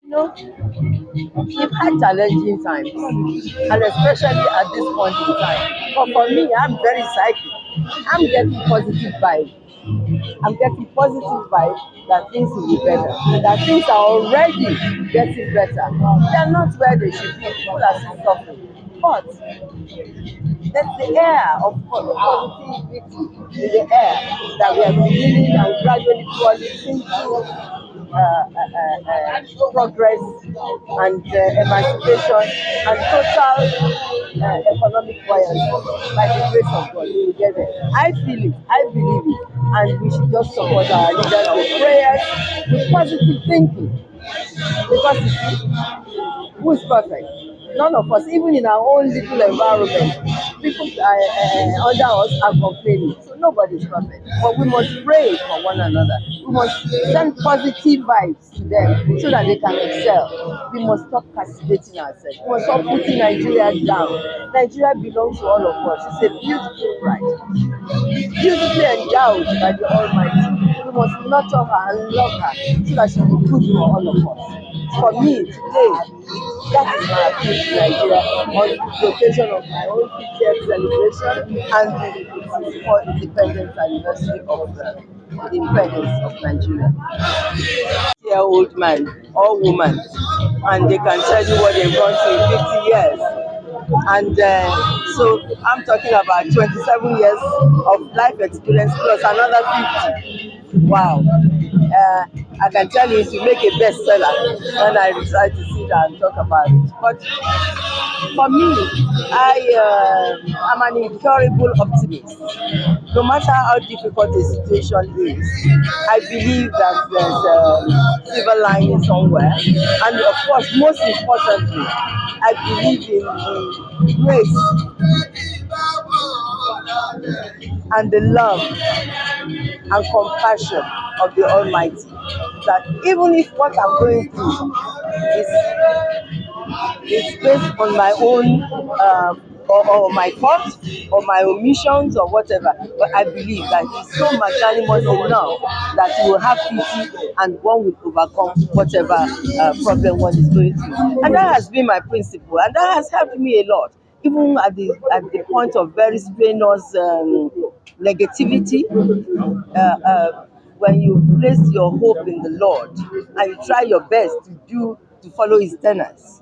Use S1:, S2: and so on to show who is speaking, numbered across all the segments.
S1: know, we've had challenging times, and especially at this point in time. But for me, I'm very psychic. I'm getting positive vibes. I'm getting positive vibes that things will be better, that things are already getting better. They're not where they should be. People are still suffering. But that's the air of positivity in the air that we are beginning and gradually falling into progress and emancipation and total economic buoyancy by the grace of God. We will get there. I feel it, I believe it, and we should just support our leaders with prayers, with positive thinking. Because you see, who is perfect? None of us, even in our own little environment, people under us are complaining. So nobody is perfect. But we must pray for one another. We must send positive vibes to them so that they can excel. We must stop castigating ourselves. We must stop putting Nigeria down. Nigeria belongs to all of us. It's a beautiful pride, beautifully endowed by the Almighty. We must nurture her and love her so that she will be good for all of us. For me today, that is my approach to Nigeria on the occasion of my own 50th celebration and the 64th independence anniversary of the independence of Nigeria. Year-old man or woman, and they can tell you what they've gone through in 50 years. And so I'm talking about 27 years of life experience plus another 50. Wow. I can tell you it will make a bestseller when I decide to sit down and talk about it. But for me, I'm an incurable optimist. No matter how difficult the situation is, I believe that there's a silver lining somewhere. And of course, most importantly, I believe in the grace and the love and compassion of the Almighty. That even if what I'm going through is based on my own or my fault or my omissions or whatever, but I believe that He's so magnanimous enough that He will have pity and one will overcome whatever problem one is going through. And that has been my principle, and that has helped me a lot. Even at the point of very strenuous negativity, when you place your hope in the Lord and you try your best to follow His tenets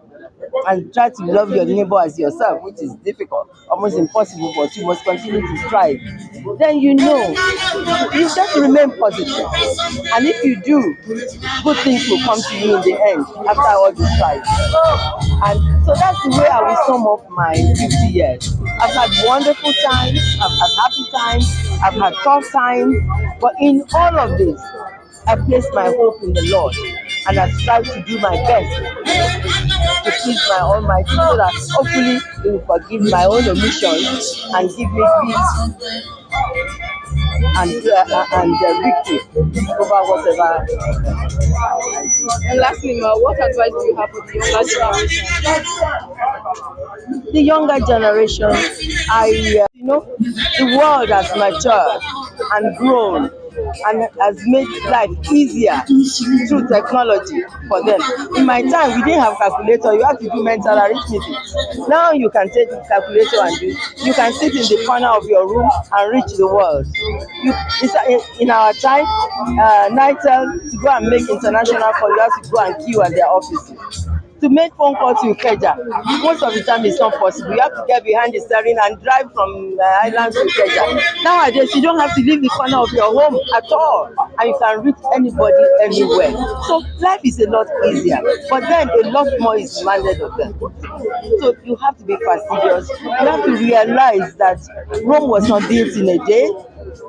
S1: and try to love your neighbor as yourself, which is difficult, almost impossible, but you must continue to strive. Then you just remain positive. And if you do, good things will come to you in the end after all this strife. And so that's the way I will sum up my 50 years. I've had wonderful times, I've had happy times, I've had tough times, but in all of this, I place my hope in the Lord and I strive to do my best to please my Almighty so that hopefully He will forgive my own omissions and give me peace and victory over whatever I do.
S2: And lastly, Ma, what advice do you have for the younger generation?
S1: The younger generation, the world has matured and grown and has made life easier through technology for them. In my time, we didn't have calculator. You have to do mental arithmetic. Now you can take the calculator and do. You can sit in the corner of your room and reach the world. In our time, NITEL, to go and make international call, you have to go and queue at their offices. To make phone calls to Ikeja, most of the time it's not possible. You have to get behind the steering and drive from Island to Ikeja. Nowadays, you don't have to leave the corner of your home at all, and you can reach anybody anywhere. So life is a lot easier, but then a lot more is demanded of them. So you have to be fastidious. You have to realize that Rome was not built in a day.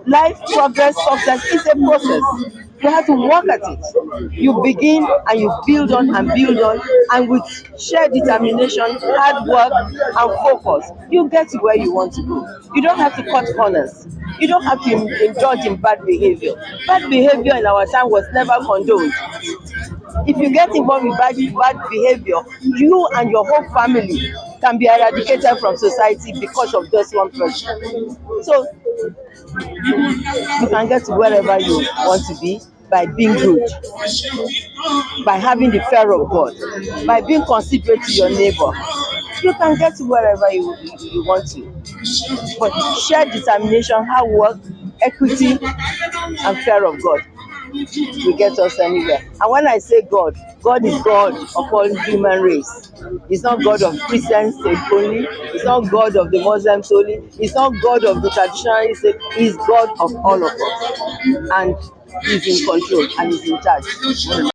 S1: Life, progress, success is a process. You have to work at it. You begin and you build on, and with sheer determination, hard work, and focus, you get to where you want to go. You don't have to cut corners. You don't have to indulge in bad behavior. Bad behavior in our time was never condoned. If you get involved in bad behavior, you and your whole family can be eradicated from society because of just one person. So you can get to wherever you want to be by being good, by having the fear of God, by being considerate to your neighbor. You can get to wherever you want to. But shared determination, hard work, equity, and fear of God will get us anywhere. And when I say God, God is God of all human race. He's not God of Christians only. He's not God of the Muslims only. He's not God of the traditionalists. He's God of all of us. And he's in control and he's in charge.